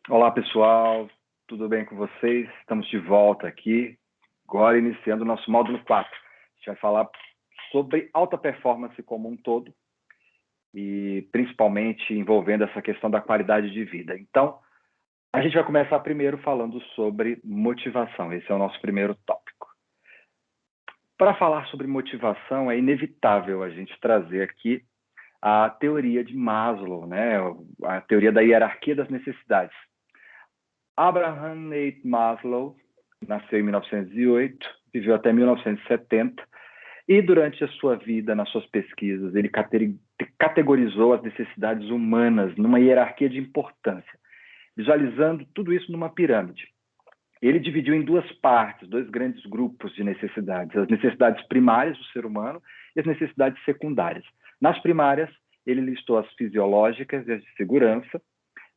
Olá, pessoal, tudo bem com vocês? Estamos de volta aqui, agora iniciando o nosso módulo 4. A gente vai falar sobre alta performance como um todo e principalmente envolvendo essa questão da qualidade de vida. Então, a gente vai começar primeiro falando sobre motivação. Esse é o nosso primeiro tópico. Para falar sobre motivação, é inevitável a gente trazer aqui a teoria de Maslow, né? A teoria da hierarquia das necessidades. Abraham Nate Maslow nasceu em 1908, viveu até 1970, e durante a sua vida, nas suas pesquisas, ele categorizou as necessidades humanas numa hierarquia de importância, visualizando tudo isso numa pirâmide. Ele dividiu em duas partes, dois grandes grupos de necessidades: as necessidades primárias do ser humano e as necessidades secundárias. Nas primárias, ele listou as fisiológicas e as de segurança.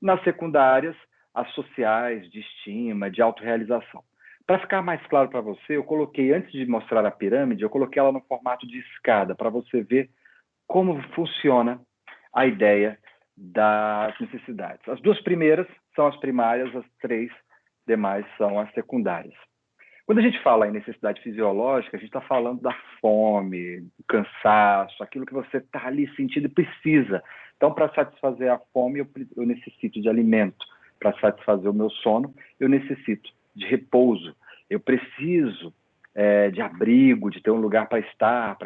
Nas secundárias, as sociais, de estima, de autorrealização. Para ficar mais claro para você, eu coloquei, antes de mostrar a pirâmide, eu coloquei ela no formato de escada, para você ver como funciona a ideia das necessidades. As duas primeiras são as primárias, as três demais são as secundárias. Quando a gente fala em necessidade fisiológica, a gente está falando da fome, do cansaço, aquilo que você está ali sentindo e precisa. Então, para satisfazer a fome, eu necessito de alimento. Para satisfazer o meu sono, eu necessito de repouso. Eu preciso de abrigo, de ter um lugar para estar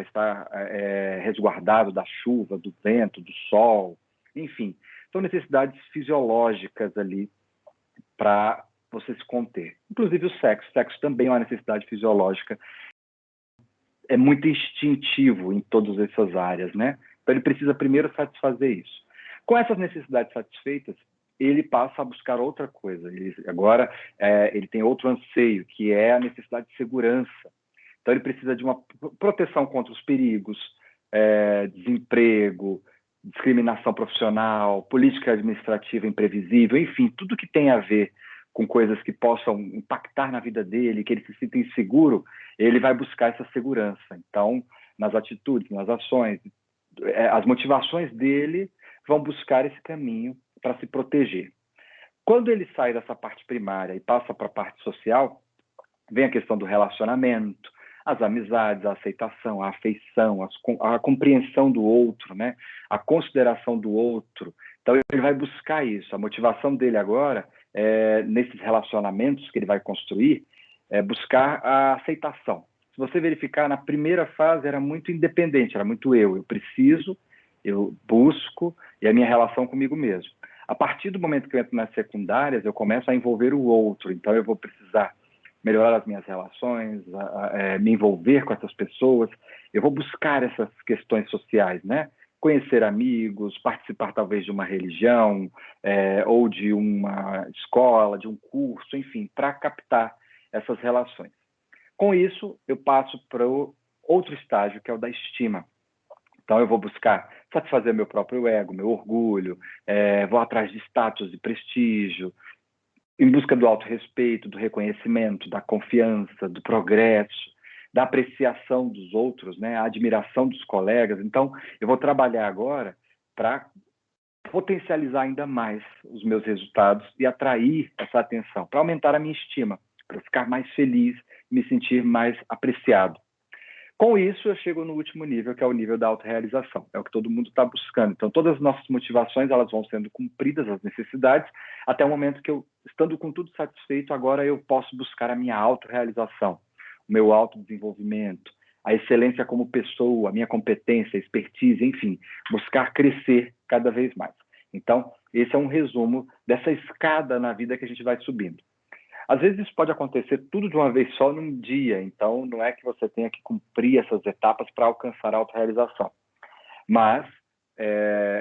resguardado da chuva, do vento, do sol, enfim. São necessidades fisiológicas ali para você se conter. Inclusive o sexo. O sexo também é uma necessidade fisiológica. É muito instintivo em todas essas áreas, né? Então ele precisa primeiro satisfazer isso. Com essas necessidades satisfeitas, ele passa a buscar outra coisa. Agora ele tem outro anseio, que é a necessidade de segurança. Então ele precisa de uma proteção contra os perigos, desemprego, discriminação profissional, política administrativa imprevisível, enfim, tudo que tem a ver com coisas que possam impactar na vida dele, que ele se sinta inseguro, ele vai buscar essa segurança. Então, nas atitudes, nas ações, as motivações dele vão buscar esse caminho para se proteger. Quando ele sai dessa parte primária e passa para a parte social, vem a questão do relacionamento, as amizades, a aceitação, a afeição, a compreensão do outro, né? A consideração do outro. Então, ele vai buscar isso. A motivação dele agora, nesses relacionamentos que ele vai construir, é buscar a aceitação. Se você verificar, na primeira fase era muito independente, era muito eu preciso, eu busco, e a minha relação comigo mesmo. A partir do momento que eu entro nas secundárias, eu começo a envolver o outro. Então, eu vou precisar melhorar as minhas relações, me envolver com essas pessoas. Eu vou buscar essas questões sociais, né? Conhecer amigos, participar talvez de uma religião, ou de uma escola, de um curso, enfim, para captar essas relações. Com isso, eu passo para o outro estágio, que é o da estima. Então, eu vou buscar satisfazer meu próprio ego, meu orgulho, vou atrás de status, de prestígio, em busca do autorrespeito, do reconhecimento, da confiança, do progresso, da apreciação dos outros, né? A admiração dos colegas. Então, eu vou trabalhar agora para potencializar ainda mais os meus resultados e atrair essa atenção, para aumentar a minha estima, para ficar mais feliz, me sentir mais apreciado. Com isso, eu chego no último nível, que é o nível da autorrealização. É o que todo mundo está buscando. Então, todas as nossas motivações, elas vão sendo cumpridas, as necessidades, até o momento que eu, estando com tudo satisfeito, agora eu posso buscar a minha autorrealização, o meu autodesenvolvimento, a excelência como pessoa, a minha competência, a expertise, enfim, buscar crescer cada vez mais. Então, esse é um resumo dessa escada na vida que a gente vai subindo. Às vezes isso pode acontecer tudo de uma vez só num dia, então não é que você tenha que cumprir essas etapas para alcançar a autorrealização. Mas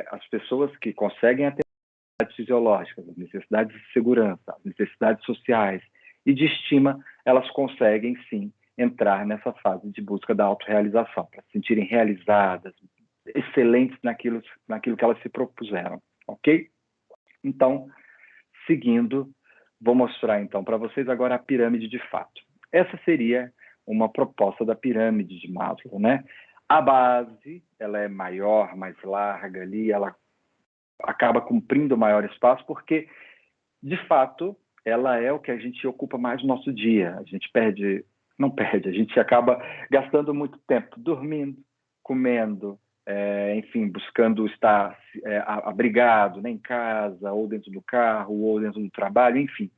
as pessoas que conseguem atender as necessidades fisiológicas, as necessidades de segurança, as necessidades sociais e de estima, elas conseguem sim entrar nessa fase de busca da autorrealização, para se sentirem realizadas, excelentes naquilo que elas se propuseram, ok? Então, seguindo, vou mostrar então para vocês agora a pirâmide de fato. Essa seria uma proposta da pirâmide de Maslow, né? A base, ela é maior, mais larga ali, ela acaba cumprindo maior espaço porque de fato, ela é o que a gente ocupa mais no nosso dia. A gente perde, não perde, a gente acaba gastando muito tempo dormindo, comendo, enfim, buscando estar abrigado, né, em casa, ou dentro do carro, ou dentro do trabalho, enfim.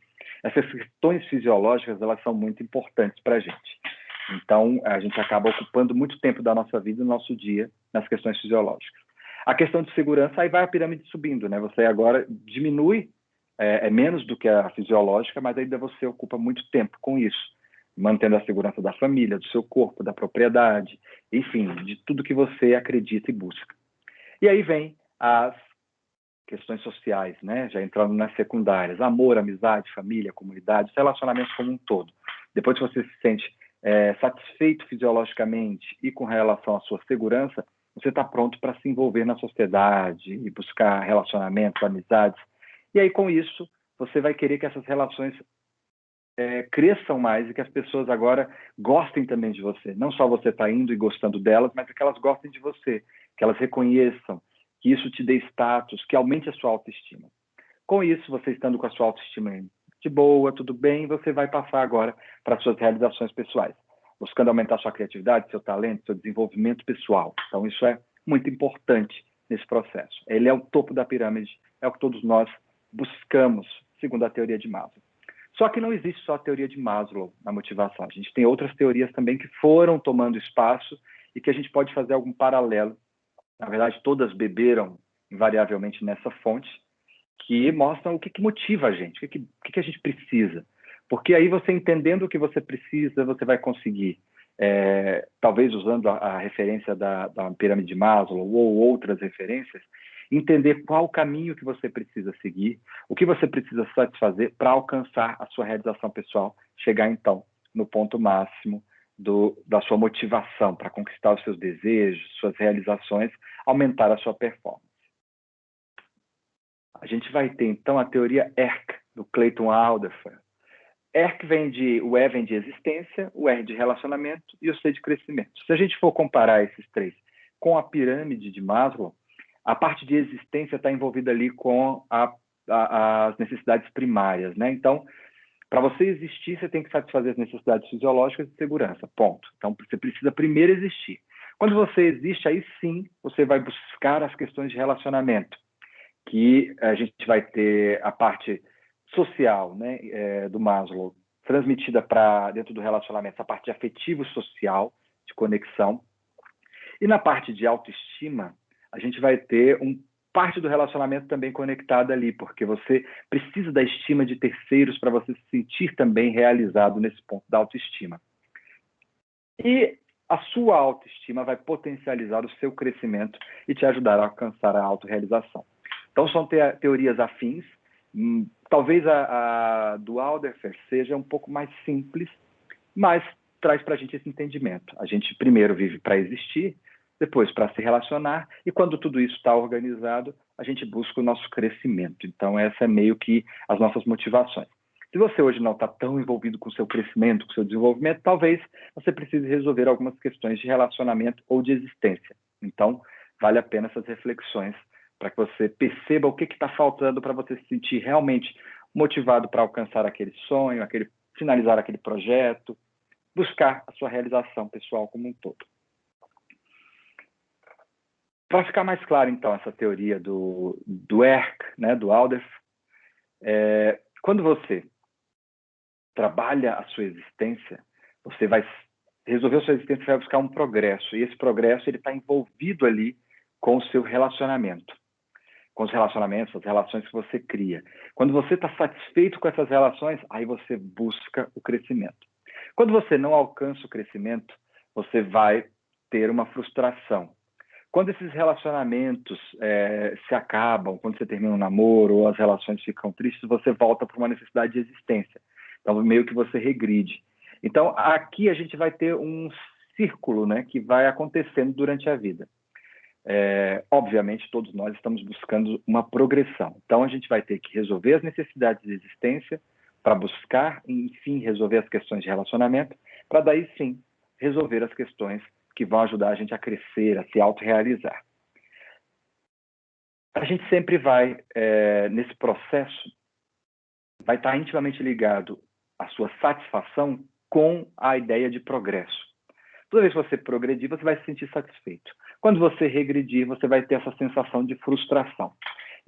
Essas questões fisiológicas, elas são muito importantes para a gente. Então, a gente acaba ocupando muito tempo da nossa vida, do nosso dia, nas questões fisiológicas. A questão de segurança, aí vai a pirâmide subindo, né? Você agora diminui, menos do que a fisiológica, mas ainda você ocupa muito tempo com isso, mantendo a segurança da família, do seu corpo, da propriedade, enfim, de tudo que você acredita e busca. E aí vem as questões sociais, né? Já entrando nas secundárias, amor, amizade, família, comunidade, relacionamentos como um todo. Depois que você se sente satisfeito fisiologicamente e com relação à sua segurança, você está pronto para se envolver na sociedade e buscar relacionamentos, amizades. E aí, com isso, você vai querer que essas relações cresçam mais e que as pessoas agora gostem também de você. Não só você está indo e gostando delas, mas que elas gostem de você, que elas reconheçam, que isso te dê status, que aumente a sua autoestima. Com isso, você estando com a sua autoestima de boa, tudo bem, você vai passar agora para as suas realizações pessoais, buscando aumentar sua criatividade, seu talento, seu desenvolvimento pessoal. Então, isso é muito importante nesse processo. Ele é o topo da pirâmide, é o que todos nós buscamos, segundo a teoria de Maslow. Só que não existe só a teoria de Maslow na motivação. A gente tem outras teorias também que foram tomando espaço e que a gente pode fazer algum paralelo. Na verdade, todas beberam invariavelmente nessa fonte, que mostram o que motiva a gente, o que a gente precisa. Porque aí você entendendo o que você precisa, você vai conseguir, talvez usando a referência da pirâmide de Maslow ou outras referências, entender qual o caminho que você precisa seguir, o que você precisa satisfazer para alcançar a sua realização pessoal, chegar então no ponto máximo da sua motivação para conquistar os seus desejos, suas realizações, aumentar a sua performance. A gente vai ter, então, a teoria ERC, do Clayton Alderfer. ERC o E vem de existência, o R de relacionamento e o C de crescimento. Se a gente for comparar esses três com a pirâmide de Maslow, a parte de existência está envolvida ali com as necessidades primárias, né? Então, para você existir, você tem que satisfazer as necessidades fisiológicas de segurança, ponto. Então, você precisa primeiro existir. Quando você existe, aí sim, você vai buscar as questões de relacionamento, que a gente vai ter a parte social, né, do Maslow, transmitida para dentro do relacionamento, essa parte afetivo-social, de conexão. E na parte de autoestima, a gente vai ter parte do relacionamento também conectada ali, porque você precisa da estima de terceiros para você se sentir também realizado nesse ponto da autoestima. E a sua autoestima vai potencializar o seu crescimento e te ajudar a alcançar a autorrealização. Então, são teorias afins. Talvez a do Alderfer seja um pouco mais simples, mas traz para a gente esse entendimento. A gente primeiro vive para existir, depois para se relacionar, e quando tudo isso está organizado, a gente busca o nosso crescimento. Então, essa é meio que as nossas motivações. Se você hoje não está tão envolvido com o seu crescimento, com o seu desenvolvimento, talvez você precise resolver algumas questões de relacionamento ou de existência. Então, vale a pena essas reflexões para que você perceba o que está faltando para você se sentir realmente motivado para alcançar aquele sonho, finalizar aquele projeto, buscar a sua realização pessoal como um todo. Para ficar mais claro, então, essa teoria do ERC, né, do Alderfer, quando você trabalha a sua existência, você vai resolver a sua existência, você vai buscar um progresso, e esse progresso está envolvido ali com o seu relacionamento, com os relacionamentos, as relações que você cria. Quando você está satisfeito com essas relações, aí você busca o crescimento. Quando você não alcança o crescimento, você vai ter uma frustração. Quando esses relacionamentos se acabam, quando você termina um namoro ou as relações ficam tristes, você volta para uma necessidade de existência. Então, meio que você regride. Então, aqui a gente vai ter um círculo, né, que vai acontecendo durante a vida. Obviamente, todos nós estamos buscando uma progressão. Então, a gente vai ter que resolver as necessidades de existência para buscar, enfim, resolver as questões de relacionamento, para daí, sim, resolver as questões que vão ajudar a gente a crescer, a se autorrealizar. A gente sempre vai, nesse processo, vai estar intimamente ligado à sua satisfação com a ideia de progresso. Toda vez que você progredir, você vai se sentir satisfeito. Quando você regredir, você vai ter essa sensação de frustração.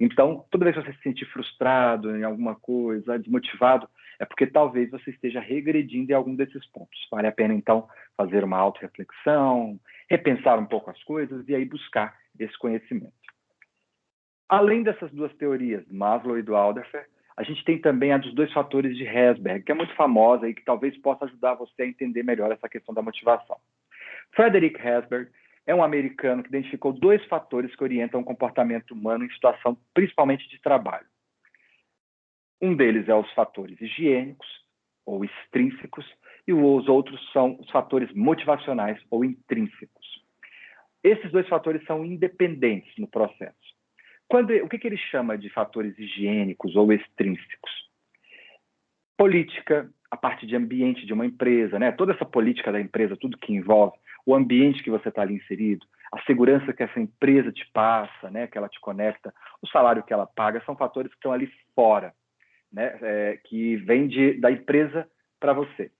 Então, toda vez que você se sentir frustrado em alguma coisa, desmotivado, é porque talvez você esteja regredindo em algum desses pontos. Vale a pena, então, fazer uma autorreflexão, repensar um pouco as coisas e aí buscar esse conhecimento. Além dessas duas teorias, Maslow e do Alderfer, a gente tem também a dos 2 fatores de Herzberg, que é muito famosa e que talvez possa ajudar você a entender melhor essa questão da motivação. Frederick Herzberg é um americano que identificou 2 fatores que orientam o comportamento humano em situação principalmente de trabalho. Um deles é os fatores higiênicos ou extrínsecos e os outros são os fatores motivacionais ou intrínsecos. Esses 2 fatores são independentes no processo. O que ele chama de fatores higiênicos ou extrínsecos? Política, a parte de ambiente de uma empresa, né? Toda essa política da empresa, tudo que envolve, o ambiente que você está ali inserido, a segurança que essa empresa te passa, né? Que ela te conecta, o salário que ela paga, são fatores que estão ali fora, né? Que vêm da empresa para você.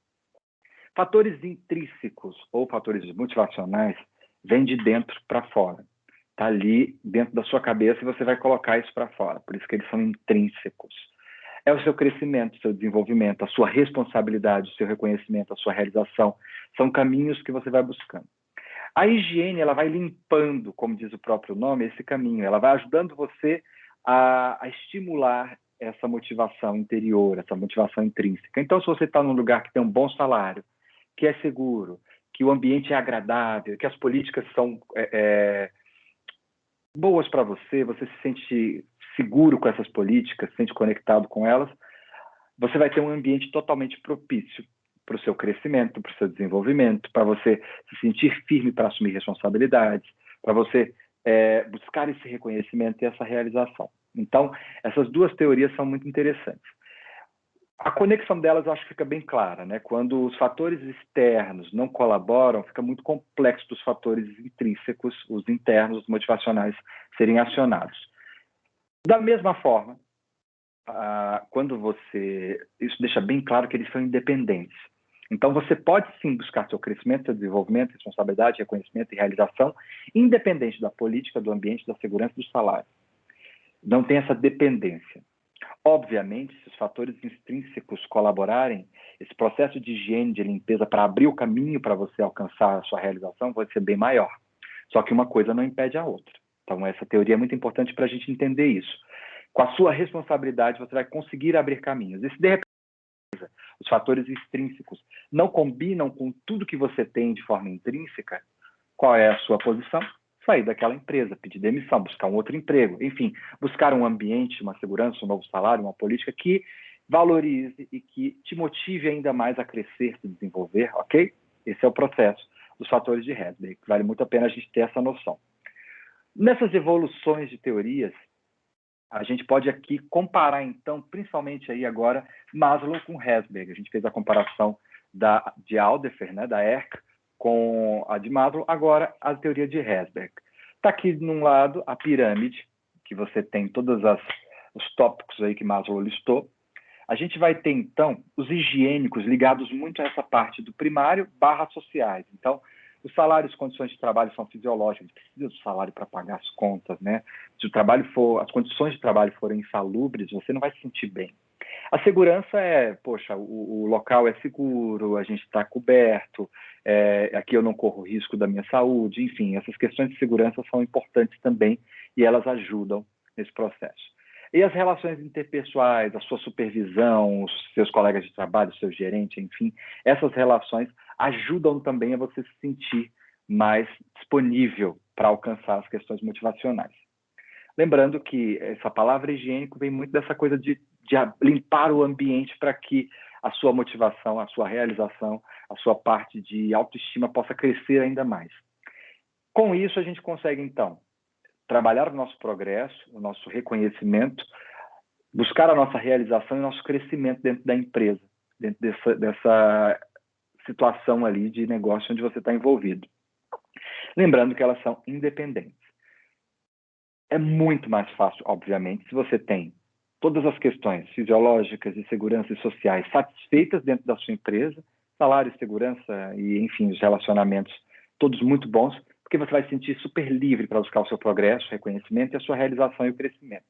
Fatores intrínsecos ou fatores motivacionais vêm de dentro para fora. Está ali dentro da sua cabeça e você vai colocar isso para fora. Por isso que eles são intrínsecos. É o seu crescimento, o seu desenvolvimento, a sua responsabilidade, o seu reconhecimento, a sua realização. São caminhos que você vai buscando. A higiene, ela vai limpando, como diz o próprio nome, esse caminho. Ela vai ajudando você a estimular essa motivação interior, essa motivação intrínseca. Então, se você está num lugar que tem um bom salário, que é seguro, que o ambiente é agradável, que as políticas são boas para você, você se sente seguro com essas políticas, se sente conectado com elas, você vai ter um ambiente totalmente propício para o seu crescimento, para o seu desenvolvimento, para você se sentir firme para assumir responsabilidades, para você buscar esse reconhecimento e essa realização. Então, essas 2 teorias são muito interessantes. A conexão delas eu acho que fica bem clara, né? Quando os fatores externos não colaboram, fica muito complexo dos fatores intrínsecos, os internos, os motivacionais, serem acionados. Da mesma forma, isso deixa bem claro que eles são independentes. Então, você pode sim buscar seu crescimento, seu desenvolvimento, responsabilidade, reconhecimento e realização, independente da política, do ambiente, da segurança e do salário. Não tem essa dependência. Obviamente, se os fatores intrínsecos colaborarem, esse processo de higiene, de limpeza, para abrir o caminho para você alcançar a sua realização, vai ser bem maior. Só que uma coisa não impede a outra. Então, essa teoria é muito importante para a gente entender isso. Com a sua responsabilidade, você vai conseguir abrir caminhos. E se de repente os fatores extrínsecos não combinam com tudo que você tem de forma intrínseca, qual é a sua posição? Sair daquela empresa, pedir demissão, buscar um outro emprego, enfim, buscar um ambiente, uma segurança, um novo salário, uma política que valorize e que te motive ainda mais a crescer, se desenvolver, ok? Esse é o processo dos fatores de Herzberg. Vale muito a pena a gente ter essa noção. Nessas evoluções de teorias, a gente pode aqui comparar, então, principalmente aí agora, Maslow com Herzberg. A gente fez a comparação de Alderfer, né, da Erck, com a de Maslow, agora a teoria de Herzberg. Está aqui, num lado, a pirâmide, que você tem todos os tópicos aí que Maslow listou. A gente vai ter, então, os higiênicos ligados muito a essa parte do primário / sociais. Então, os salários, as condições de trabalho são fisiológicas, a gente precisa do salário para pagar as contas, né? Se as condições de trabalho forem insalubres, você não vai se sentir bem. A segurança poxa, o local é seguro, a gente está coberto, aqui eu não corro risco da minha saúde, enfim, essas questões de segurança são importantes também e elas ajudam nesse processo. E as relações interpessoais, a sua supervisão, os seus colegas de trabalho, o seu gerente, enfim, essas relações ajudam também a você se sentir mais disponível para alcançar as questões motivacionais. Lembrando que essa palavra higiênico vem muito dessa coisa de limpar o ambiente para que a sua motivação, a sua realização, a sua parte de autoestima possa crescer ainda mais. Com isso, a gente consegue, então, trabalhar o nosso progresso, o nosso reconhecimento, buscar a nossa realização e o nosso crescimento dentro da empresa, dentro dessa situação ali de negócio onde você está envolvido. Lembrando que elas são independentes. É muito mais fácil, obviamente, se você tem todas as questões fisiológicas, de segurança e sociais satisfeitas dentro da sua empresa, salário, segurança e, enfim, os relacionamentos todos muito bons, porque você vai se sentir super livre para buscar o seu progresso, reconhecimento e a sua realização e o crescimento.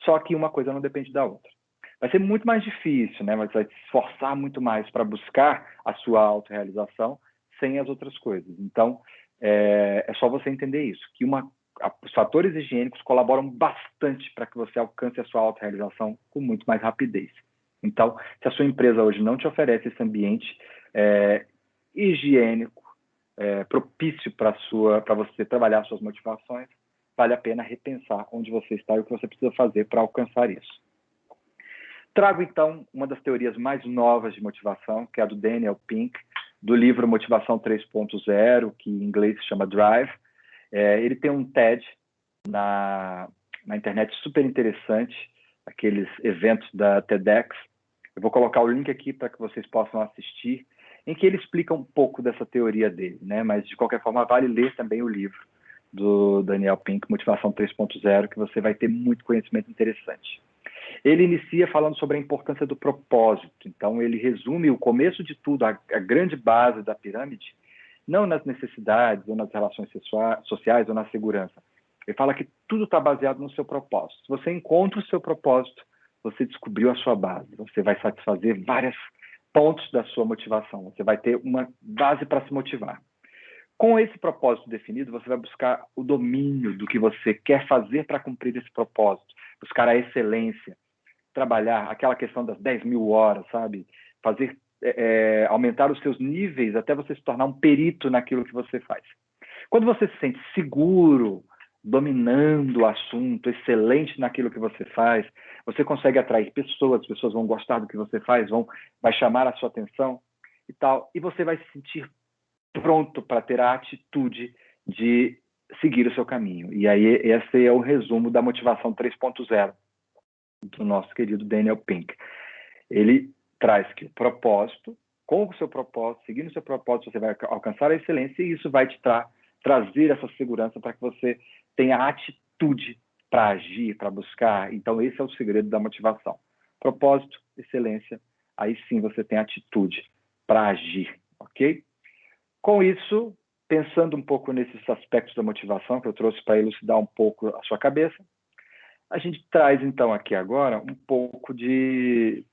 Só que uma coisa não depende da outra. Vai ser muito mais difícil, né? Mas vai se esforçar muito mais para buscar a sua autorrealização sem as outras coisas. Então, é só você entender isso, que os fatores higiênicos colaboram bastante para que você alcance a sua autorrealização com muito mais rapidez. Então, se a sua empresa hoje não te oferece esse ambiente higiênico, propício para você trabalhar suas motivações, vale a pena repensar onde você está e o que você precisa fazer para alcançar isso. Trago, então, uma das teorias mais novas de motivação, que é a do Daniel Pink, do livro Motivação 3.0, que em inglês se chama Drive. Ele tem um TED na internet super interessante, aqueles eventos da TEDx. Eu vou colocar o link aqui para que vocês possam assistir, em que ele explica um pouco dessa teoria dele, né? Mas, de qualquer forma, vale ler também o livro do Daniel Pink, Motivação 3.0, que você vai ter muito conhecimento interessante. Ele inicia falando sobre a importância do propósito. Então, ele resume o começo de tudo, a grande base da pirâmide, não nas necessidades ou nas relações sociais ou na segurança. Ele fala que tudo está baseado no seu propósito. Se você encontra o seu propósito, você descobriu a sua base. Você vai satisfazer vários pontos da sua motivação. Você vai ter uma base para se motivar. Com esse propósito definido, você vai buscar o domínio do que você quer fazer para cumprir esse propósito, buscar a excelência, trabalhar aquela questão das 10.000 horas, sabe? Fazer, aumentar os seus níveis até você se tornar um perito naquilo que você faz. Quando você se sente seguro, dominando o assunto, excelente naquilo que você faz, você consegue atrair pessoas, as pessoas vão gostar do que você faz, vai chamar a sua atenção e tal, e você vai se sentir pronto para ter a atitude de seguir o seu caminho. E aí esse é o resumo da motivação 3.0 do nosso querido Daniel Pink. Ele traz que o propósito, com o seu propósito, seguindo o seu propósito, você vai alcançar a excelência e isso vai te trazer essa segurança para que você tenha atitude para agir, para buscar. Então esse é o segredo da motivação. Propósito, excelência, aí sim você tem atitude para agir, ok? Com isso, pensando um pouco nesses aspectos da motivação que eu trouxe para elucidar um pouco a sua cabeça, a gente traz então aqui agora um pouco de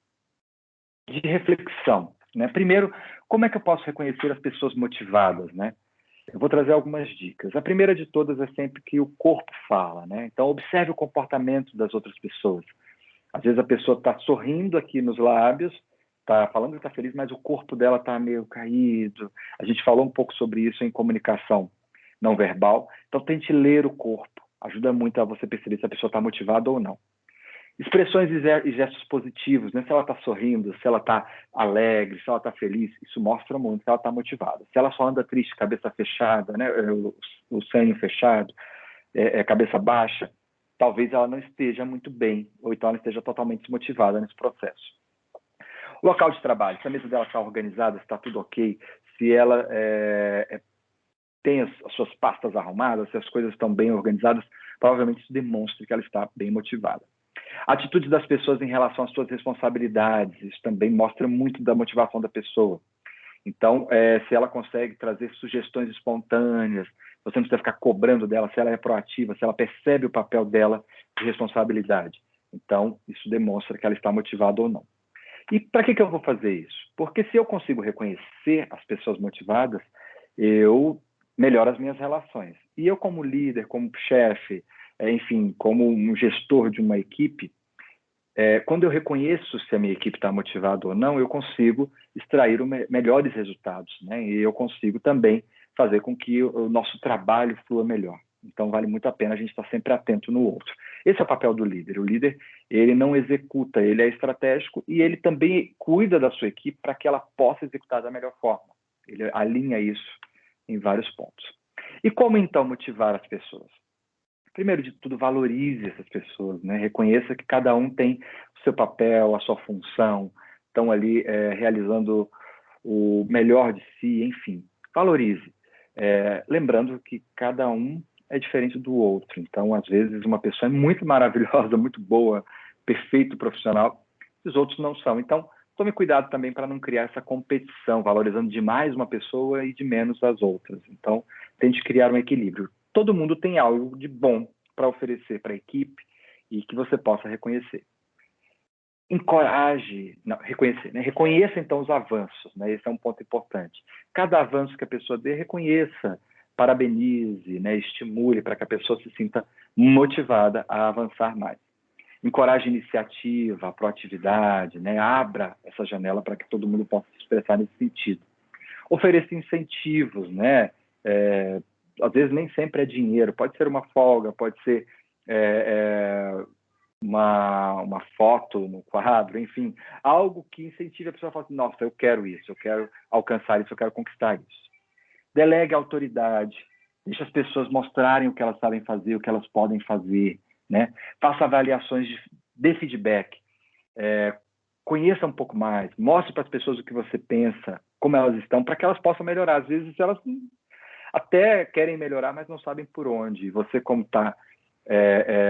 reflexão, né? Primeiro, como é que eu posso reconhecer as pessoas motivadas, né? Eu vou trazer algumas dicas. A primeira de todas é sempre que o corpo fala, né? Então, observe o comportamento das outras pessoas. Às vezes a pessoa está sorrindo aqui nos lábios, está falando que está feliz, mas o corpo dela está meio caído. A gente falou um pouco sobre isso em comunicação não verbal. Então, tente ler o corpo. Ajuda muito a você perceber se a pessoa está motivada ou não. Expressões e gestos positivos, né? Se ela está sorrindo, se ela está alegre, se ela está feliz, isso mostra muito que ela está motivada. Se ela só anda triste, cabeça fechada, né? O senho fechado, cabeça baixa, talvez ela não esteja muito bem, ou então ela esteja totalmente desmotivada nesse processo. Local de trabalho, se a mesa dela está organizada, se está tudo ok, se ela tem as suas pastas arrumadas, se as coisas estão bem organizadas, provavelmente isso demonstra que ela está bem motivada. Atitudes das pessoas em relação às suas responsabilidades, isso também mostra muito da motivação da pessoa. Então, se ela consegue trazer sugestões espontâneas, você não precisa ficar cobrando dela, se ela é proativa, se ela percebe o papel dela de responsabilidade. Então, isso demonstra que ela está motivada ou não. E para que eu vou fazer isso? Porque se eu consigo reconhecer as pessoas motivadas, eu melhoro as minhas relações. E eu, como líder, como chefe, enfim, como um gestor de uma equipe, quando eu reconheço se a minha equipe está motivada ou não, eu consigo extrair melhores resultados, né? E eu consigo também fazer com que o nosso trabalho flua melhor. Então, vale muito a pena a gente estar sempre atento no outro. Esse é o papel do líder. O líder, ele não executa, ele é estratégico e ele também cuida da sua equipe para que ela possa executar da melhor forma. Ele alinha isso em vários pontos. E como, então, motivar as pessoas? Primeiro de tudo, valorize essas pessoas, né? Reconheça que cada um tem o seu papel, a sua função, estão ali realizando o melhor de si, enfim. Valorize. Lembrando que cada um é diferente do outro. Então, às vezes, uma pessoa é muito maravilhosa, muito boa, perfeito profissional, os outros não são. Então, tome cuidado também para não criar essa competição, valorizando demais uma pessoa e de menos as outras. Então, tente criar um equilíbrio. Todo mundo tem algo de bom para oferecer para a equipe e que você possa reconhecer. Encoraje, não, reconhecer, né? Reconheça então os avanços, né? Esse é um ponto importante. Cada avanço que a pessoa dê, reconheça, parabenize, né? Estimule para que a pessoa se sinta motivada a avançar mais. Encoraje iniciativa, proatividade, né? Abra essa janela para que todo mundo possa se expressar nesse sentido. Ofereça incentivos, né? Às vezes nem sempre é dinheiro, pode ser uma folga, pode ser uma foto no quadro, enfim, algo que incentive a pessoa a falar assim, nossa, eu quero isso, eu quero alcançar isso, eu quero conquistar isso. Delegue a autoridade, deixe as pessoas mostrarem o que elas sabem fazer, o que elas podem fazer, né? Faça avaliações de feedback, conheça um pouco mais, mostre para as pessoas o que você pensa, como elas estão, para que elas possam melhorar. Às vezes elas até querem melhorar, mas não sabem por onde. Você, como está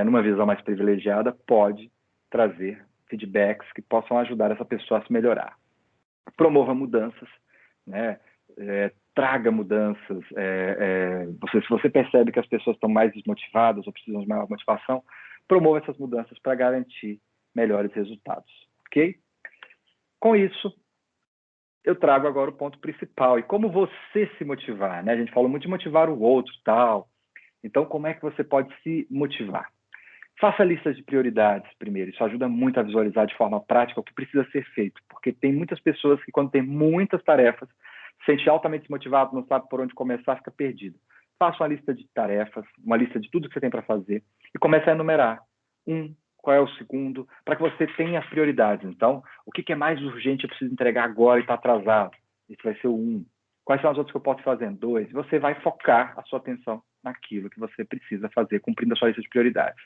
numa visão mais privilegiada, pode trazer feedbacks que possam ajudar essa pessoa a se melhorar. Promova mudanças, né? Traga mudanças. Se você percebe que as pessoas estão mais desmotivadas ou precisam de maior motivação, promova essas mudanças para garantir melhores resultados, ok? Com isso, eu trago agora o ponto principal. E como você se motivar, né? A gente falou muito de motivar o outro, tal. Então, como é que você pode se motivar? Faça listas de prioridades primeiro. Isso ajuda muito a visualizar de forma prática o que precisa ser feito. Porque tem muitas pessoas que, quando tem muitas tarefas, se sente altamente desmotivado, não sabe por onde começar, fica perdido. Faça uma lista de tarefas, uma lista de tudo que você tem para fazer e comece a enumerar. Qual é o segundo, para que você tenha as prioridades. Então, o que é mais urgente eu preciso entregar agora e está atrasado? Esse vai ser o 1. Quais são as outras que eu posso fazer? 2. Você vai focar a sua atenção naquilo que você precisa fazer, cumprindo a sua lista de prioridades.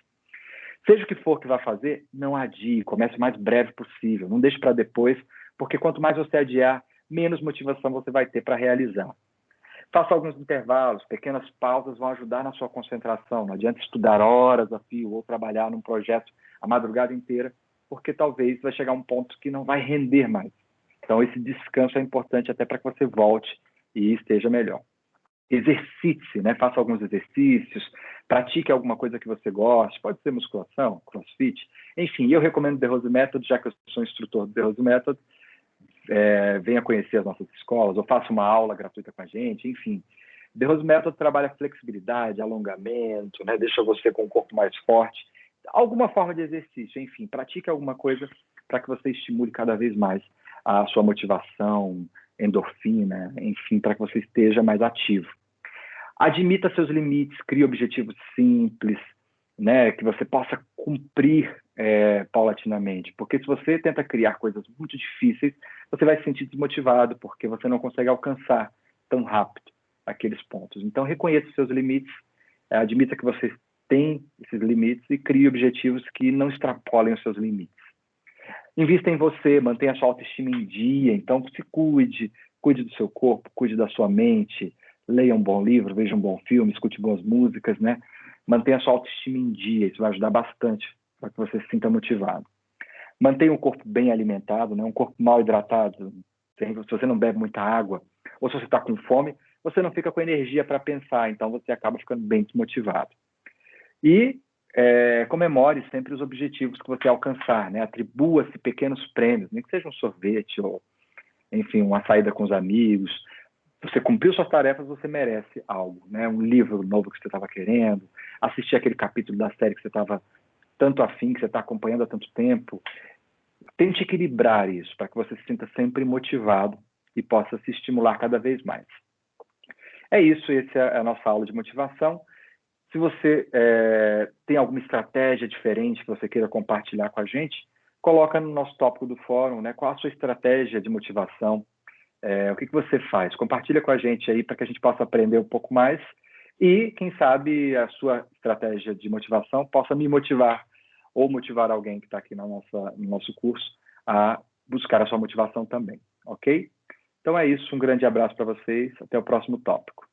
Seja o que for que vá fazer, não adie, comece o mais breve possível, não deixe para depois, porque quanto mais você adiar, menos motivação você vai ter para realizar. Faça alguns intervalos, pequenas pausas vão ajudar na sua concentração. Não adianta estudar horas a fio ou trabalhar num projeto a madrugada inteira, porque talvez vai chegar um ponto que não vai render mais. Então, esse descanso é importante até para que você volte e esteja melhor. Exercite-se, né? Faça alguns exercícios, pratique alguma coisa que você goste, pode ser musculação, crossfit, enfim, eu recomendo o The Rose Method, já que eu sou instrutor do The Rose Method, venha conhecer as nossas escolas, ou faça uma aula gratuita com a gente, enfim. The Rose Method trabalha flexibilidade, alongamento, né? Deixa você com o corpo mais forte, alguma forma de exercício, enfim, pratique alguma coisa para que você estimule cada vez mais a sua motivação, endorfina, enfim, para que você esteja mais ativo. Admita seus limites, crie objetivos simples, né, que você possa cumprir paulatinamente. Porque se você tenta criar coisas muito difíceis, você vai se sentir desmotivado, porque você não consegue alcançar tão rápido aqueles pontos. Então, reconheça seus limites, admita que você tem esses limites e crie objetivos que não extrapolem os seus limites. Invista em você, mantenha a sua autoestima em dia, então se cuide, cuide do seu corpo, cuide da sua mente, leia um bom livro, veja um bom filme, escute boas músicas, né? Mantenha a sua autoestima em dia, isso vai ajudar bastante para que você se sinta motivado. Mantenha um corpo bem alimentado, né? Um corpo mal hidratado, se você não bebe muita água, ou se você está com fome, você não fica com energia para pensar, então você acaba ficando bem desmotivado. E comemore sempre os objetivos que você alcançar, né? Atribua-se pequenos prêmios, nem que seja um sorvete ou, enfim, uma saída com os amigos. Você cumpriu suas tarefas, você merece algo, né? Um livro novo que você estava querendo, assistir aquele capítulo da série que você estava tanto afim, que você está acompanhando há tanto tempo. Tente equilibrar isso para que você se sinta sempre motivado e possa se estimular cada vez mais. É isso, essa é a nossa aula de motivação. Se você tem alguma estratégia diferente que você queira compartilhar com a gente, coloca no nosso tópico do fórum, né? Qual a sua estratégia de motivação? O que você faz? Compartilha com a gente aí para que a gente possa aprender um pouco mais e, quem sabe, a sua estratégia de motivação possa me motivar ou motivar alguém que está aqui no nosso curso a buscar a sua motivação também, ok? Então é isso, um grande abraço para vocês, até o próximo tópico.